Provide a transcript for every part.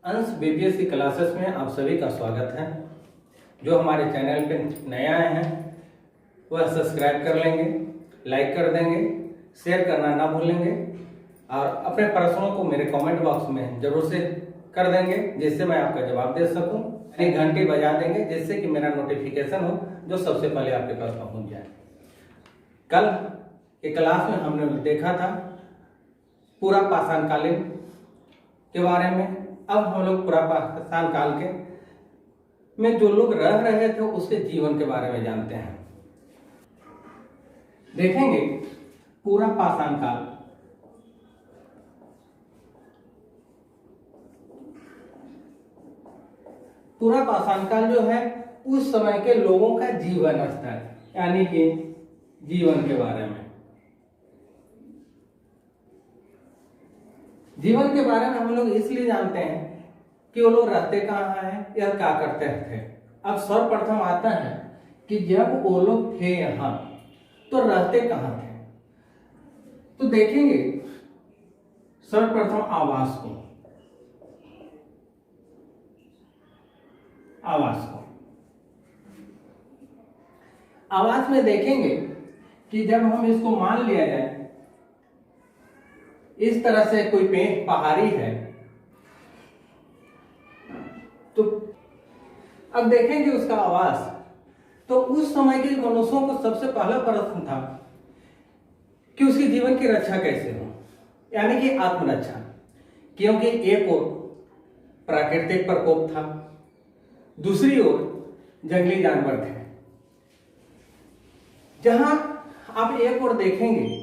अंश BPSC classes में आप सभी का स्वागत है। जो हमारे चैनल पे नए आए हैं वह सब्सक्राइब कर लेंगे, लाइक कर देंगे, शेयर करना ना भूलेंगे और अपने प्रश्नों को मेरे कमेंट बॉक्स में जरूर से कर देंगे जिससे मैं आपका जवाब दे सकूं। एक घंटी बजा देंगे जिससे कि मेरा नोटिफिकेशन हो जो सबसे पहले आपके पास पहुंच जाए। कल के क्लास में हमने देखा था पूरा पाषाण कालीन के बारे में। अब हम लोग पूरा पाषाण काल के में जो लोग रह रहे थे उसके जीवन के बारे में जानते हैं। देखेंगे पूरा पाषाण काल। पूरा पाषाण काल जो है उस समय के लोगों का जीवन स्तर यानी कि जीवन के बारे में। जीवन के बारे में हम लोग इसलिए जानते हैं कि वो लोग रहते कहाँ हैं या क्या करते थे। अब सर्वप्रथम आता है कि जब वो लोग थे यहाँ तो रहते कहाँ थे। तो देखेंगे सर्वप्रथम आवास को। आवास में देखेंगे कि जब हम इसको मान लिया जाए इस तरह से कोई पहाड़ी है तो अब देखेंगे उसका आवास। तो उस समय के मनुष्यों को सबसे पहला प्रश्न था कि उसके जीवन की रक्षा कैसे हो, यानी कि आत्मरक्षा। क्योंकि एक ओर प्राकृतिक प्रकोप था, दूसरी ओर जंगली जानवर थे। जहां आप एक ओर देखेंगे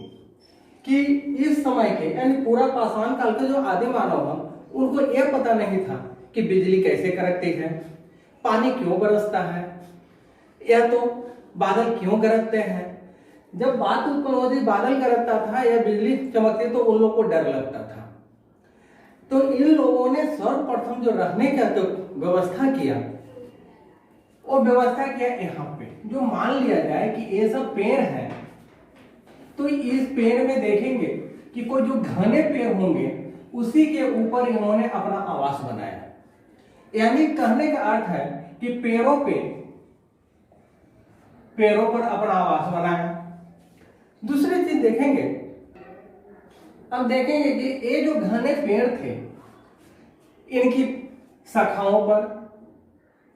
कि इस समय के यानी पूरा पाषाण काल के जो आदि मानव हैं उनको यह पता नहीं था कि बिजली कैसे कड़कती है, पानी क्यों बरसता है, या तो बादल क्यों गरजते हैं। जब बात उत्पन्न होती बादल गरजता था या बिजली चमकती तो उन लोगों को डर लगता था। तो इन लोगों ने सर्वप्रथम जो रहने का तो व्यवस्था किया और व्यवस्था किया यहाँ पे। जो मान लिया जाए कि ये सब पेड़ है तो इस पेड़ में देखेंगे कि कोई जो घने पेड़ होंगे उसी के ऊपर इन्होंने अपना आवास बनाया। यानी कहने का अर्थ है कि पेड़ों पर अपना आवास बनाया। दूसरी चीज देखेंगे, अब देखेंगे कि ये जो घने पेड़ थे इनकी शाखाओं पर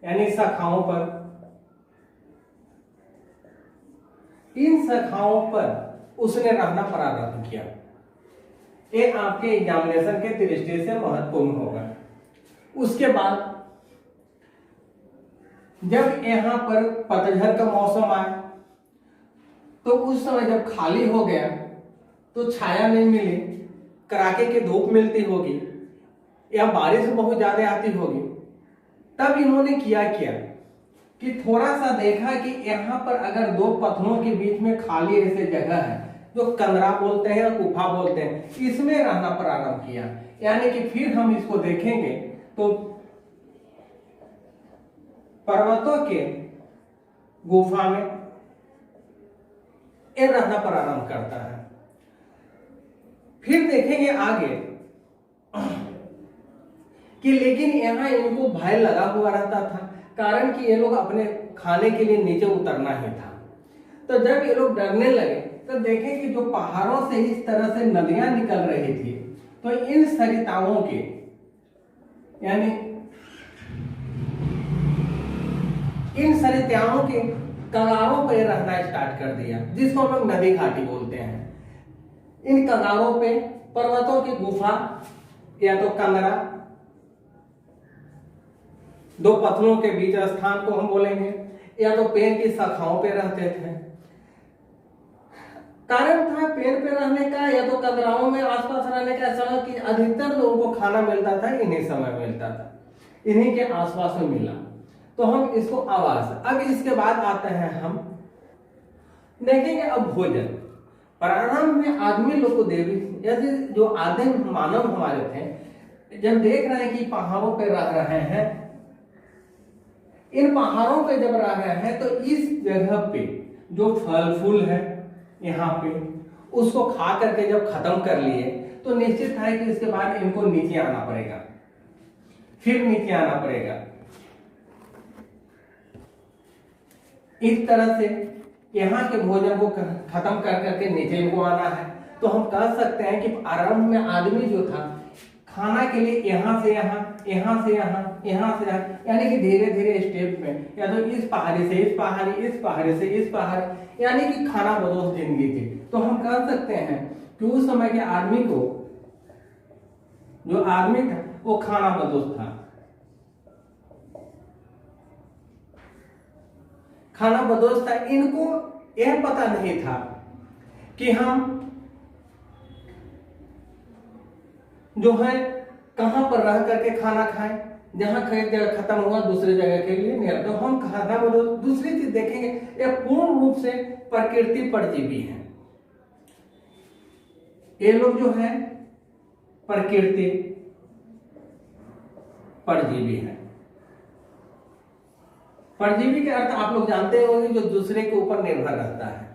इन शाखाओं पर उसने रहना प्रारंभ किया। ये आपके एग्जामिनेशन के दृष्टि से महत्वपूर्ण होगा। उसके बाद जब यहाँ पर पतझड़ का मौसम आया तो उस समय जब खाली हो गया तो छाया नहीं मिली, कड़ाके की धूप मिलती होगी या बारिश बहुत ज्यादा आती होगी। तब इन्होंने क्या किया कि थोड़ा सा देखा कि यहाँ पर अगर दो पत्थरों के बीच में खाली ऐसे जगह है जो कंदरा बोलते हैं या गुफा बोलते हैं, इसमें रहना प्रारंभ किया। यानी कि फिर हम इसको देखेंगे तो पर्वतों के गुफा में ये रहना प्रारंभ करता है। फिर देखेंगे आगे कि लेकिन यहाँ इनको भय लगा हुआ रहता था, कारण कि ये लोग अपने खाने के लिए नीचे उतरना ही था। तो जब ये लोग डरने लगे तो देखें कि जो पहाड़ों से इस तरह से नदियां निकल रही थी तो इन सरिताओं के यानी इन सरिताओं के कगारों पर रहना स्टार्ट कर दिया, जिसको हम लोग नदी घाटी बोलते हैं। इन कगारों पे पर्वतों की गुफा या तो कंदरा, दो पत्थरों के बीच स्थान को हम बोलेंगे, या तो पेड़ की शाखाओं पे रहते थे। कारण था पेड़ पे रहने का या तो कंदराओं में आसपास रहने का। समय कि अधिकतर लोगों को खाना मिलता था इन्हीं समय मिलता था, इन्हीं के आसपास में मिला तो हम इसको आवास। अब इसके बाद आते हैं हम देखेंगे अब भोजन। प्रारंभ में आदमी लोग को देवी यदि जो आदिम मानव हमारे थे जब देख रहे हैं कि पहाड़ों पे रह रहे हैं, इन पहाड़ों पे जब रह रहे हैं तो इस जगह पे जो फल फूल है यहाँ पे उसको खा करके जब खत्म कर लिए तो निश्चित है कि इसके बाद इनको नीचे आना पड़ेगा। फिर नीचे आना पड़ेगा। इस तरह से यहाँ के भोजन को खत्म कर करके नीचे इनको आना है। तो हम कह सकते हैं कि आरंभ में आदमी जो था खाना के लिए यहाँ से यहाँ, यहाँ से यहाँ, यहाँ से यहाँ, यानी कि धीरे धीरे स्टेप में, या तो इस पहाड़ी से इस पहाड़ी, इस पहाड़ी से इस पहाड़ी, यानी कि खाना बदोश जिंदगी थी। तो हम कह सकते हैं कि उस समय के आदमी को, जो आदमी था वो खाना बदोश था। खाना बदोश था। इनको यह पता नहीं था कि हम जो है कहां पर रह करके खाना खाएं, जहां एक जगह खत्म हुआ दूसरी जगह के लिए नहीं। तो हम खाना बदोश। दूसरी चीज देखेंगे, यह पूर्ण रूप से प्रकृति परजीवी है। ये लोग जो है प्रकृति परजीवी है। परजीवी के अर्थ आप लोग जानते होंगे, जो दूसरे के ऊपर निर्भर रहता है।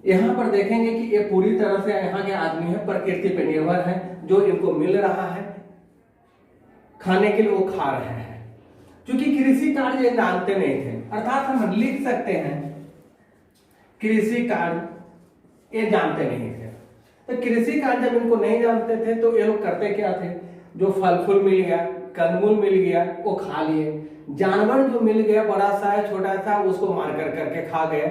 यहां पर देखेंगे कि ये पूरी तरह से यहाँ के आदमी है प्रकृति पर निर्भर है। जो इनको मिल रहा है खाने के लिए वो खा रहे हैं। क्योंकि कृषि कार्य ये जानते नहीं थे, अर्थात हम लिख सकते हैं कृषि कार्य ये जानते नहीं थे। तो कृषि कार्य जब इनको नहीं जानते थे तो ये लोग करते क्या थे, जो फल फूल मिल गया, कंदमूल मिल गया, वो खा लिए। जानवर जो मिल गया बड़ा सा छोटा सा, उसको मार कर करके खा गए।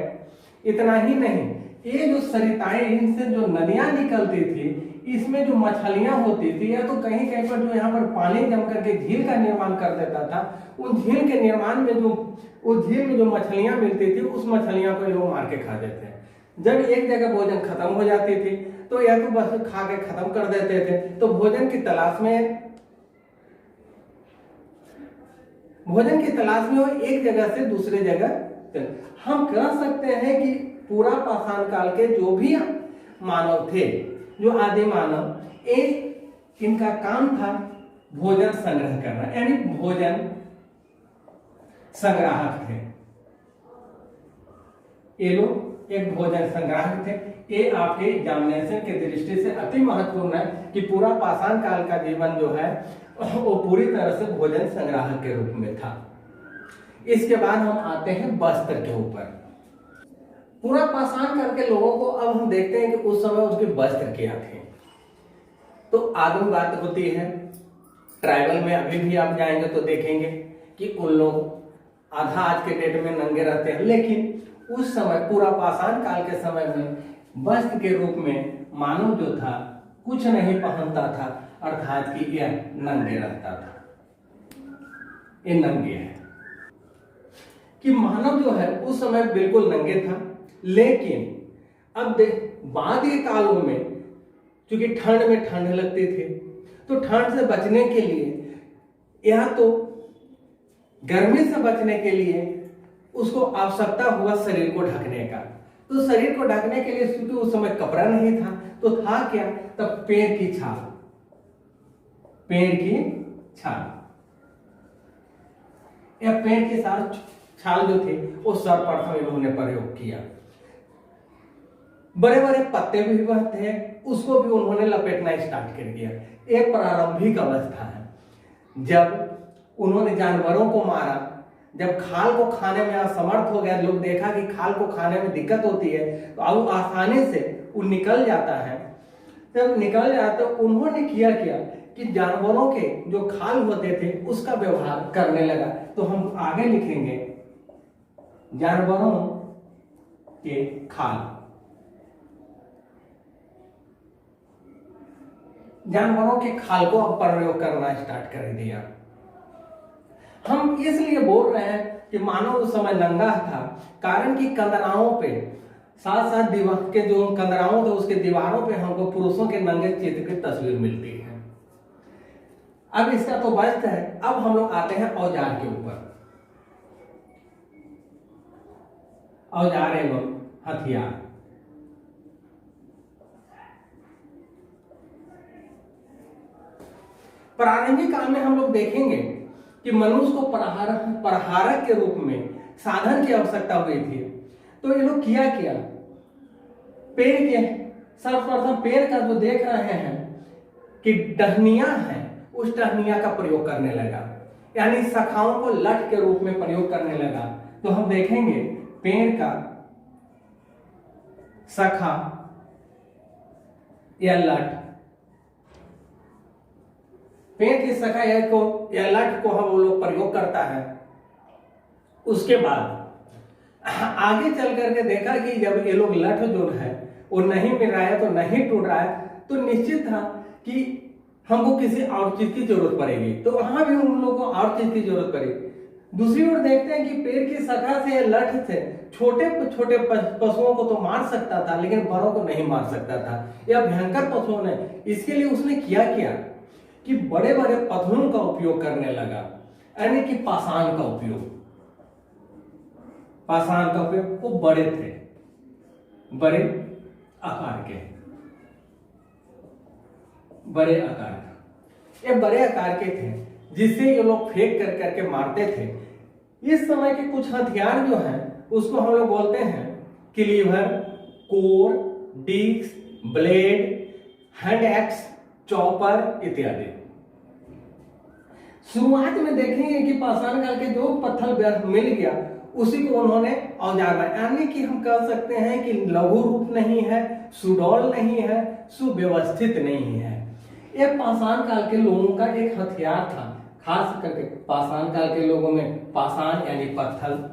इतना ही नहीं, ये जो सरिताएं, इनसे जो नदियां निकलती थी, इसमें जो मछलियां होती थी, या तो कहीं कहीं पर जो यहाँ पर पानी जम करके झील का निर्माण कर देता था, उन झील के निर्माण में जो उस झील में जो मछलियां मिलती थी, उस मछलियां को ये लोग मार के खा देते हैं। जब एक जगह भोजन खत्म हो जाती थी तो या तो बस खा के खत्म कर देते थे। तो भोजन की तलाश में वो एक जगह से दूसरे जगह। हम कह सकते हैं कि पूरा पाषाण काल के जो भी मानव थे, जो आदि मानव, इनका काम था भोजन संग्रह करना, यानी भोजन संग्राहक थे। ये लोग एक भोजन संग्राहक थे। ये आपके एग्जामिनेशन के दृष्टि से अति महत्वपूर्ण है कि पूरा पाषाण काल का जीवन जो है वो पूरी तरह से भोजन संग्राहक के रूप में था। इसके बाद हम आते हैं वस्त्र के ऊपर। पूरा पाषाण काल के लोगों को अब हम देखते हैं कि उस समय उसके वस्त्र क्या थे। तो आदिम बात होती है, ट्राइबल में अभी भी आप जाएंगे तो देखेंगे कि उन लोग आधा आज के डेट में नंगे रहते हैं, लेकिन उस समय पूरा पाषाण काल के समय में वस्त्र के रूप में मानव जो था कुछ नहीं पहनता था, अर्थात कि यह नंगे रहता था। ये नंगे है कि मानव जो है उस समय बिल्कुल नंगे था। लेकिन अब बाद के कालों में क्योंकि ठंड में ठंड लगती थी, तो ठंड से बचने के लिए या तो गर्मी से बचने के लिए उसको आवश्यकता हुआ शरीर को ढकने का। तो शरीर को ढकने के लिए क्योंकि उस समय कपड़ा नहीं था, तो था क्या, तब पेड़ की छाल, पेड़ की छाल या पेड़ के साथ छाल जो थे वो सर्वप्रथम इन्होंने प्रयोग किया। बड़े बड़े पत्ते भी थे, उसको भी उन्होंने लपेटना स्टार्ट कर दिया। एक प्रारंभिक अवस्था है जब उन्होंने जानवरों को मारा, जब खाल को खाने में असमर्थ हो गया, लोग देखा कि खाल को खाने में दिक्कत होती है, तो अब आसानी से वो निकल जाता है। जब निकल जाता तो उन्होंने किया कि जानवरों के जो खाल होते थे उसका व्यवहार करने लगा। तो हम आगे लिखेंगे जानवरों के खाल, जानवरों के खाल को अब प्रयोग करना स्टार्ट कर दिया। हम इसलिए बोल रहे हैं कि मानव उस समय नंगा था, कारण कि कंदराओं पे साथ साथ दीवार के जो कंदराओं थे उसके दीवारों पे हमको पुरुषों के नंगे चित्र की तस्वीर मिलती है। अब इसका तो वस्त्र है। अब हम लोग आते हैं औजार के ऊपर। औजार एवं हथियार। प्रारंभिक काल में हम लोग देखेंगे कि मनुष्य को प्रहारक के रूप में साधन की आवश्यकता हुई थी। तो ये लोग किया पेड़ के सर्वप्रथम पेड़ का जो देख रहे हैं कि टहनियां हैं, उस टहनिया का प्रयोग करने लगा, यानी शाखाओं को लठ के रूप में प्रयोग करने लगा। तो हम देखेंगे पेड़ का शाखा या लठ, पेड़ की शाखा या लठ को हम लोग प्रयोग करता है। उसके बाद आगे चल करके देखा कि जब ये लोग लठ जो है वो नहीं मिल रहा है, तो नहीं टूट रहा है, तो निश्चित था कि हमको किसी और चीज की जरूरत पड़ेगी। तो वहां भी उन लोगों को और चीज की जरूरत पड़ेगी। दूसरी ओर देखते हैं कि पेड़ की शाखा से या लठ से छोटे छोटे पशुओं को तो मार सकता था, लेकिन बड़ों को नहीं मार सकता था। यह भयंकर पशुओं ने, इसके लिए उसने किया कि बड़े बड़े पत्थरों का उपयोग करने लगा, यानी कि पाषाण का उपयोग। पाषाण का उपयोग, वो बड़े थे, बड़े आकार के, बड़े आकार का, ये बड़े आकार के थे जिससे ये लोग फेंक कर करके मारते थे। इस समय के कुछ हथियार जो हैं उसको हम लोग बोलते हैं cleaver, core, disc, blade, hand axe, chopper इत्यादि। शुरुआत में देखेंगे कि पाषाण काल के जो पत्थर मिल गया उसी को उन्होंने औजार बनाया, यानी कि हम कह सकते हैं कि लघु रूप नहीं है, सुडौल नहीं है, सुव्यवस्थित नहीं है। यह पाषाण काल के लोगों का एक हथियार था। खास करके पाषाण काल के लोगों में पाषाण यानी पत्थर,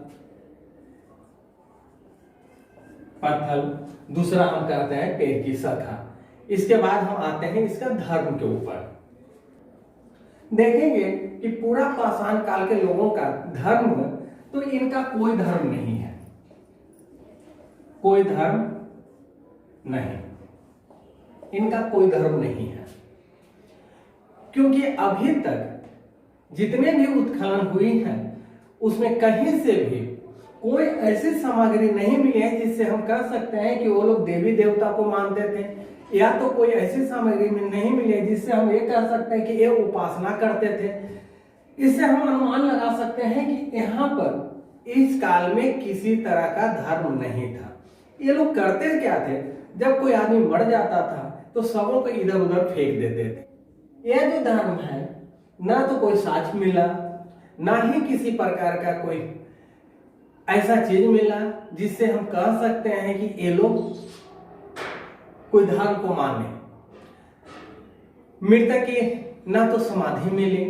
दूसरा हम कहते हैं पेड़ की शाखा। इसके बाद हम आते हैं इसका धर्म के ऊपर। देखेंगे कि पूरा पाषाण काल के लोगों का धर्म, तो इनका कोई धर्म नहीं है, कोई धर्म नहीं, इनका कोई धर्म नहीं है। क्योंकि अभी तक जितने भी उत्खनन हुई हैं उसमें कहीं से भी कोई ऐसी सामग्री नहीं मिली है जिससे हम कह सकते हैं कि वो लोग देवी देवता को मानते थे, या तो कोई ऐसी सामग्री में नहीं मिली है जिससे हम ये कह सकते हैं कि ये उपासना करते थे। इससे हम अनुमान लगा सकते हैं कि यहाँ पर इस काल में किसी तरह का धर्म नहीं था। ये लोग करते क्या थे, जब कोई आदमी मर जाता था तो शवों को इधर उधर फेंक देते थे। यह जो धर्म है, ना तो कोई साक्ष्य मिला, ना ही किसी प्रकार का कोई ऐसा चीज मिला जिससे हम कह सकते हैं कि ये लोग कोई धर्म को माने। मृतक की ना तो समाधि मिली,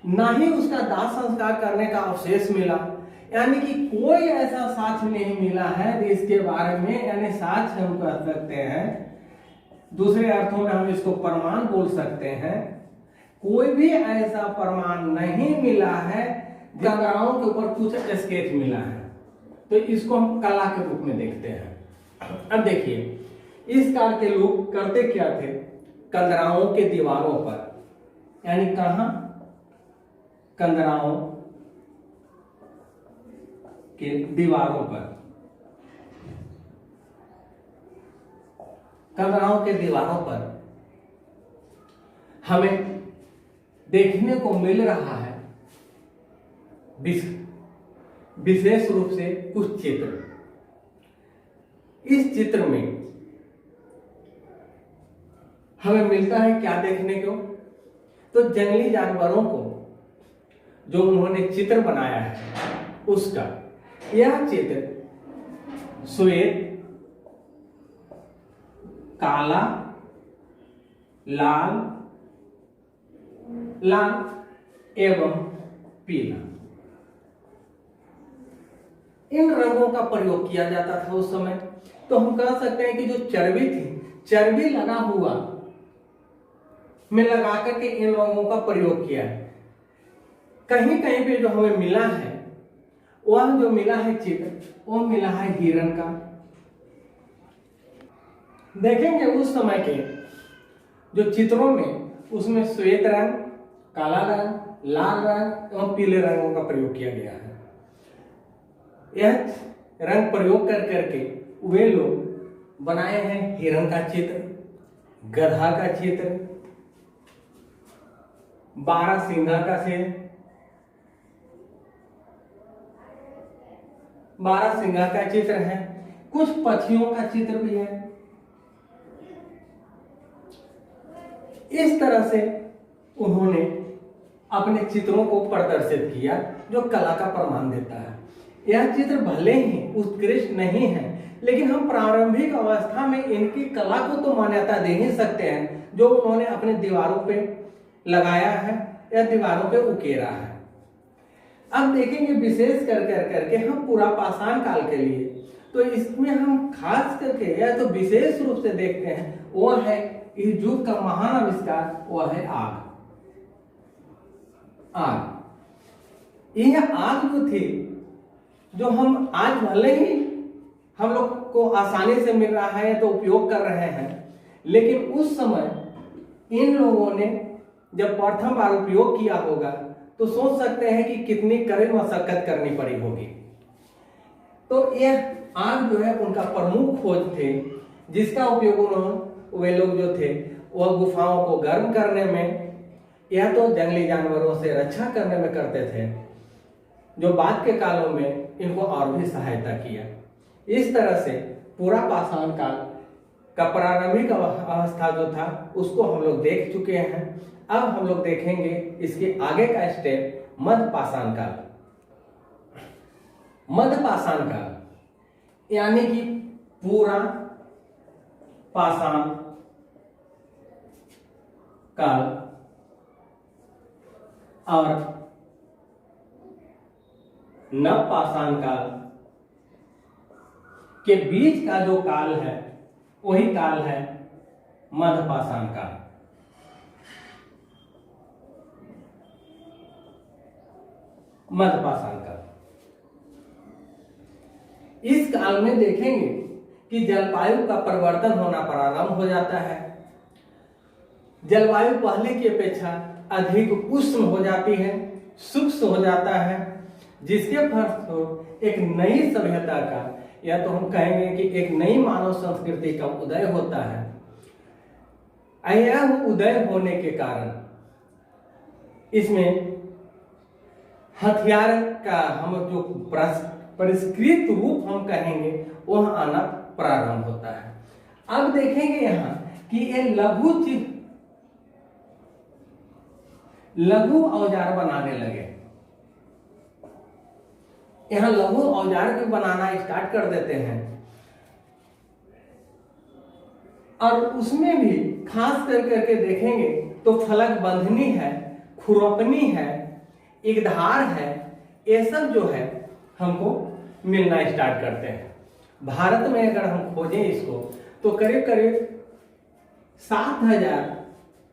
ना ही उसका दाह संस्कार करने का अवशेष मिला, यानी कि कोई ऐसा साक्ष्य नहीं मिला है जिसके बारे में, यानी साक्ष्य हम कह सकते हैं, दूसरे अर्थों में हम इसको प्रमाण बोल सकते हैं। कोई भी ऐसा प्रमाण नहीं मिला है। गंगाओं के ऊपर कुछ स्केच मिला है, तो इसको हम कला के रूप में देखते हैं। अब देखिए इस काल के लोग करते क्या थे, कंदराओं के दीवारों पर, यानी कहां, कंदराओं के दीवारों पर, कंदराओं के दीवारों पर हमें देखने को मिल रहा है विशेष रूप से कुछ चित्र। इस चित्र में हमें मिलता है क्या देखने को, तो जंगली जानवरों को जो उन्होंने चित्र बनाया है उसका। यह चित्र श्वेत, काला, लाल एवं पीला, इन रंगों का प्रयोग किया जाता था उस समय। तो हम कह सकते हैं कि जो चर्बी थी, चर्बी लगा हुआ में लगा करके इन रंगों का प्रयोग किया है। कहीं कहीं पे जो हमें मिला है, वह जो मिला है चित्र, वो मिला है हिरण का। देखेंगे उस समय के जो चित्रों में, उसमें श्वेत रंग, काला रंग, लाल रंग एवं पीले रंगों का प्रयोग किया गया है। यह रंग प्रयोग कर करके वे लोग बनाए हैं हिरण का चित्र, गधा का चित्र, 12 सिंघा का शेर, 12 सिंघा का चित्र है, कुछ पक्षियों का चित्र भी है। इस तरह से उन्होंने अपने चित्रों को प्रदर्शित किया जो कला का प्रमाण देता है। यह चित्र भले ही उत्कृष्ट नहीं है, लेकिन हम प्रारंभिक अवस्था में इनकी कला को तो मान्यता दे ही सकते हैं जो उन्होंने अपने दीवारों पे लगाया है या दीवारों पे उकेरा है। अब देखेंगे विशेष कर करके हम पूरा पाषाण काल के लिए, तो इसमें हम खास करके या तो विशेष रूप से देखते हैं वो है इस युग का महान आविष्कार, वो है आग। यह आग जो थी, जो हम आज भले ही हम लोग को आसानी से मिल रहा है तो उपयोग कर रहे हैं, लेकिन उस समय इन लोगों ने जब प्रथम बार उपयोग किया होगा तो सोच सकते हैं कि कितनी कड़ी मशक्कत करनी पड़ी होगी। तो यह आग जो है उनका प्रमुख खोज थे, जिसका उपयोग उन्होंने वे लोग जो थे वह गुफाओं को गर्म करने में या तो जंगली जानवरों से रक्षा करने में करते थे, जो बाद के कालों में इनको और भी सहायता किया। इस तरह से पूरा पाषाण काल का प्रारंभिक अवस्था जो था उसको हम लोग देख चुके हैं। अब हम लोग देखेंगे इसके आगे का स्टेप मध्य पाषाण काल। मध्य पाषाण काल यानी कि पूरा पाषाण काल और नव पाषाण काल के बीच का जो काल है वही काल है मध्य पाषाण काल। मध्य पाषाण काल, इस काल में देखेंगे कि जलवायु का परिवर्तन होना प्रारंभ हो जाता है। जलवायु पहले की अपेक्षा अधिक उष्ण हो जाती है, शुष्क हो जाता है, जिसके फलस्वरूप एक नई सभ्यता का या तो हम कहेंगे कि एक नई मानव संस्कृति का उदय होता है। यह उदय होने के कारण इसमें हथियार का हम जो परिष्कृत रूप हम कहेंगे वह आना प्रारंभ होता है। अब देखेंगे यहाँ कि ये लघु औजार बनाने लगे। यहाँ लघु औजार भी बनाना स्टार्ट कर देते हैं और उसमें भी खास करके देखेंगे तो फलक बंधनी है, खुरपनी है, एक धार है, ये सब जो है हमको मिलना स्टार्ट करते हैं। भारत में अगर हम खोजें इसको तो करीब करीब 7000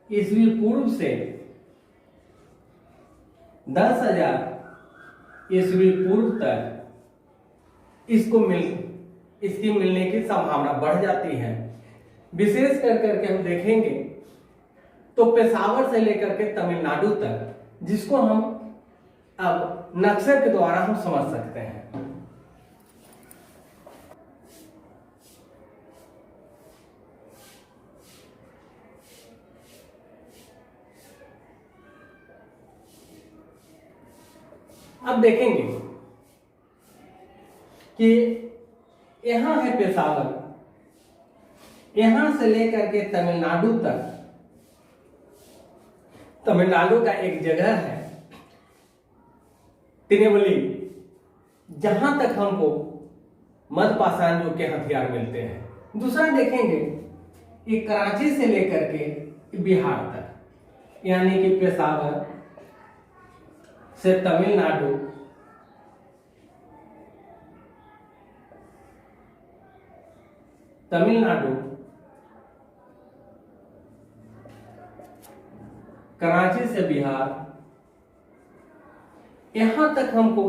ईस्वी पूर्व से 10,000 ईस्वी पूर्व तक इसकी मिलने की संभावना बढ़ जाती है। विशेष करके हम देखेंगे तो पेशावर से लेकर के तमिलनाडु तक, जिसको हम अब नक्शे के द्वारा हम समझ सकते हैं। अब देखेंगे कि यहां है पेशावर, यहां से लेकर के तमिलनाडु तक, तमिलनाडु का एक जगह है तिरुनेलवेली, जहां तक हमको मध्य पाषाण युग के हथियार मिलते हैं। दूसरा देखेंगे कि कराची से लेकर के बिहार तक, यानी कि पेशावर से तमिलनाडु, कराची से बिहार, यहां तक हमको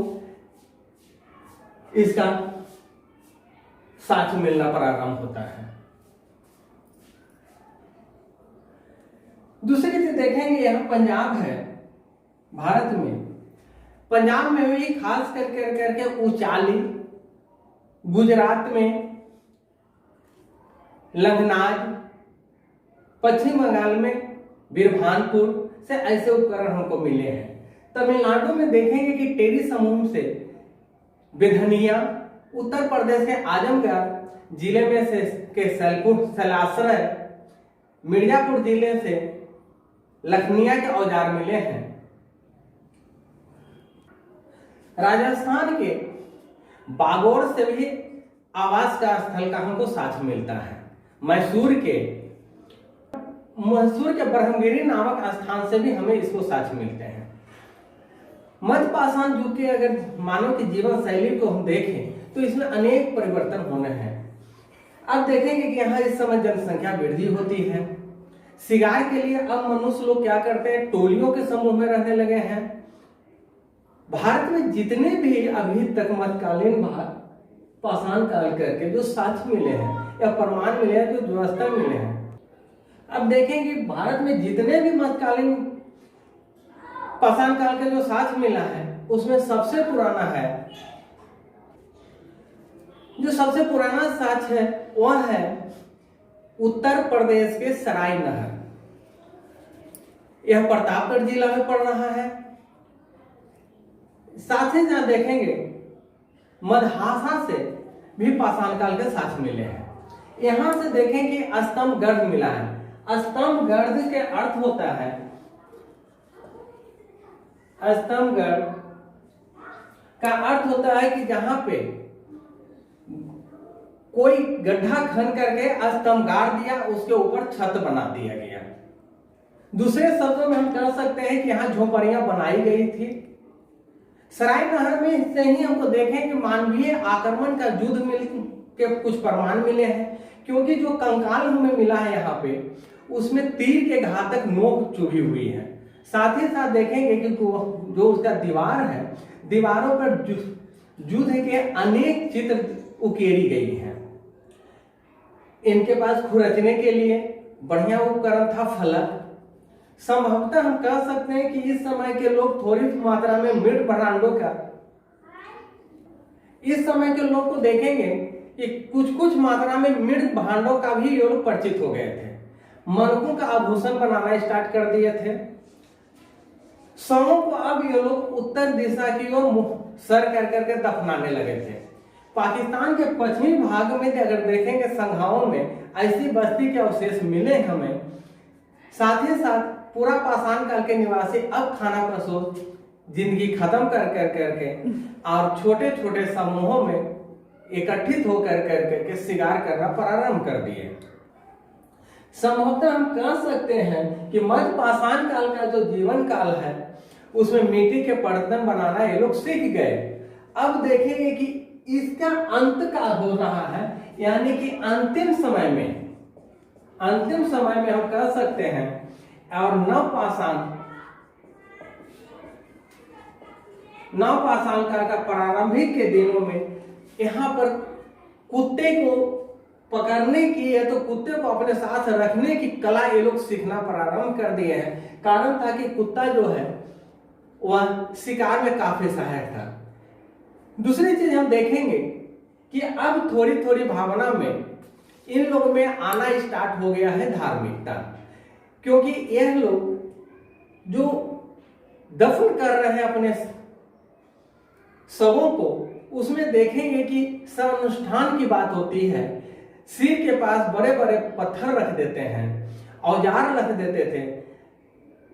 इसका साक्ष्य मिलना प्रारंभ होता है। दूसरी चीज देखेंगे, यहां पंजाब है भारत में, पंजाब में भी खास करके उचाली, गुजरात में लखनऊ, पश्चिम बंगाल में बिरभानपुर से ऐसे उपकरण हमको मिले हैं। तमिलनाडु में देखेंगे कि टेरी समूह से बेधनिया, उत्तर प्रदेश के आजमगढ़ जिले में से के सैलासर, मिर्जापुर जिले से लखनिया के औजार मिले हैं। राजस्थान के बागोर से भी आवास का स्थल का हमको साक्ष्य मिलता है। मैसूर के ब्रह्मगिरी नामक स्थान से भी हमें इसको साक्ष्य मिलते हैं। मध्य पाषाण युग के अगर मानव की जीवन शैली को हम देखें तो इसमें अनेक परिवर्तन होने हैं। अब देखेंगे कि यहाँ इस समय जनसंख्या वृद्धि होती है। शिकार के लिए अब मनुष्य लोग क्या करते हैं, टोलियों के समूह में रहने लगे हैं। भारत में जितने भी अभी तक मध्यकालीन पाषाण काल करके जो साक्ष्य मिले हैं या प्रमाण मिले हैं, जो व्यवस्था मिले हैं, अब देखेंगे भारत में जितने भी मध्यकालीन पाषाण काल का जो साक्ष्य मिला है उसमें सबसे पुराना साक्ष्य है वह है उत्तर प्रदेश के सराय नहर। यह प्रतापगढ़ जिला में पड़ रहा है। साथ ही साथ देखेंगे मदहासा से भी पाषाण काल के साक्ष्य मिले हैं। यहां से देखें कि स्तंभगढ़ मिला है। स्तंभगढ़ के अर्थ होता है, स्तंभगढ़ का अर्थ होता है कि जहां पे कोई गड्ढा खन करके स्तंभ गाड़ दिया, उसके ऊपर छत बना दिया गया। दूसरे शब्दों में हम कह सकते हैं कि यहाँ झोपड़ियां बनाई गई थी। सराय नहर में से ही हमको देखें कि मानवीय आक्रमण का युद्ध मिल के कुछ प्रमाण मिले हैं, क्योंकि जो कंकाल हमें मिला है यहाँ पे उसमें तीर के घातक नोक चुभी हुई है। साथ ही साथ देखेंगे कि जो उसका दीवार है, दीवारों पर युद्ध के अनेक चित्र उकेरी गई हैं। इनके पास खुरचने के लिए बढ़िया उपकरण था फलक। संभवतः हम कह सकते हैं कि इस समय के लोग थोड़ी मात्रा में मृत भांडों का, इस समय के लोग को देखेंगे कि कुछ मात्रा में मृत भांडों का भी ये लोग परिचित हो गए थे। मनकों का आभूषण बनाना स्टार्ट कर दिए थे। शवों को अब ये लोग उत्तर दिशा की ओर सर कर करके दफनाने लगे थे। पाकिस्तान के पश्चिमी भाग में अगर देखेंगे संघाओं में ऐसी बस्ती के अवशेष मिले हमें। साथ ही साथ पूरा पाषाण काल के निवासी अब खाना पशु जिंदगी खत्म कर करके और छोटे छोटे समूहों में एकत्रित होकर करके शिकार करना प्रारंभ कर दिए। संभवतः हम कह सकते हैं कि मध्य पाषाण काल का जो जीवन काल है उसमें मिट्टी के बर्तन बनाना ये लोग सीख गए। अब देखेंगे कि इसका अंत का हो रहा है, यानी कि अंतिम समय में हम कह सकते हैं और नव पाषाण काल का प्रारंभिक के दिनों में यहाँ पर कुत्ते को पकड़ने की या तो कुत्ते को अपने साथ रखने की कला ये लोग सीखना प्रारंभ कर दिए हैं। कारण था कि कुत्ता जो है वह शिकार में काफी सहायक था। दूसरी चीज हम देखेंगे कि अब थोड़ी थोड़ी भावना में इन लोगों में आना स्टार्ट हो गया है धार्मिकता, क्योंकि यह लोग जो दफन कर रहे हैं अपने शवों को, उसमें देखेंगे कि अनुष्ठान की बात होती है। सिर के पास बड़े बड़े पत्थर रख देते हैं, औजार रख देते थे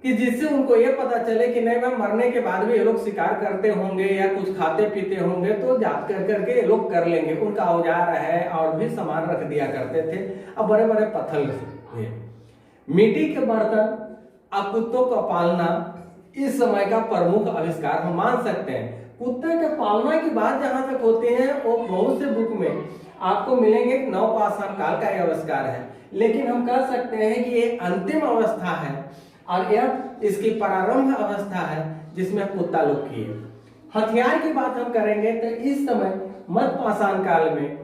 कि जिससे उनको ये पता चले कि नहीं भाई मरने के बाद भी ये लोग शिकार करते होंगे या कुछ खाते पीते होंगे तो जात कर करके ये लोग कर लेंगे। उनका औजार है और भी सामान रख दिया करते थे। अब बड़े बड़े पत्थर थे। मिट्टी के बर्तन अब कुत्तों का पालना इस समय का प्रमुख आविष्कार हम मान सकते हैं। कुत्ते के पालना की बात जहां तक होती है वो बहुत से बुक में आपको मिलेंगे नव पाषाण काल का आविष्कार है, लेकिन हम कह सकते हैं कि ये अंतिम अवस्था है और यह इसकी प्रारंभ अवस्था है जिसमें कुत्ता लोग किए। हथियार की बात हम करेंगे तो इस समय मध्य पाषाण काल में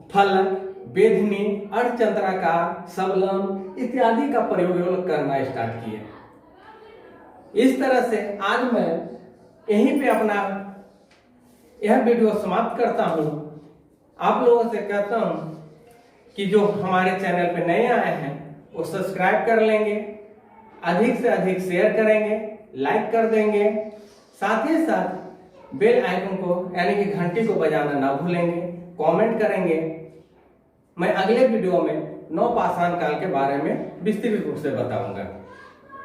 फलक, बेधनी, अर्धचंद्राकार, सबलम इत्यादि का प्रयोग लोग करना स्टार्ट किए। इस तरह से आज मैं यहीं पे अपना यह वीडियो समाप्त करता हूं। आप लोगों से कहता हूं कि जो हमारे चैनल पे नए आए हैं वो सब्सक्राइब कर लेंगे, अधिक से अधिक शेयर करेंगे, लाइक कर देंगे, साथ ही साथ बेल आइकन को यानी कि घंटी को बजाना ना भूलेंगे, कमेंट करेंगे। मैं अगले वीडियो में नव पाषाण काल के बारे में विस्तृत रूप से बताऊंगा।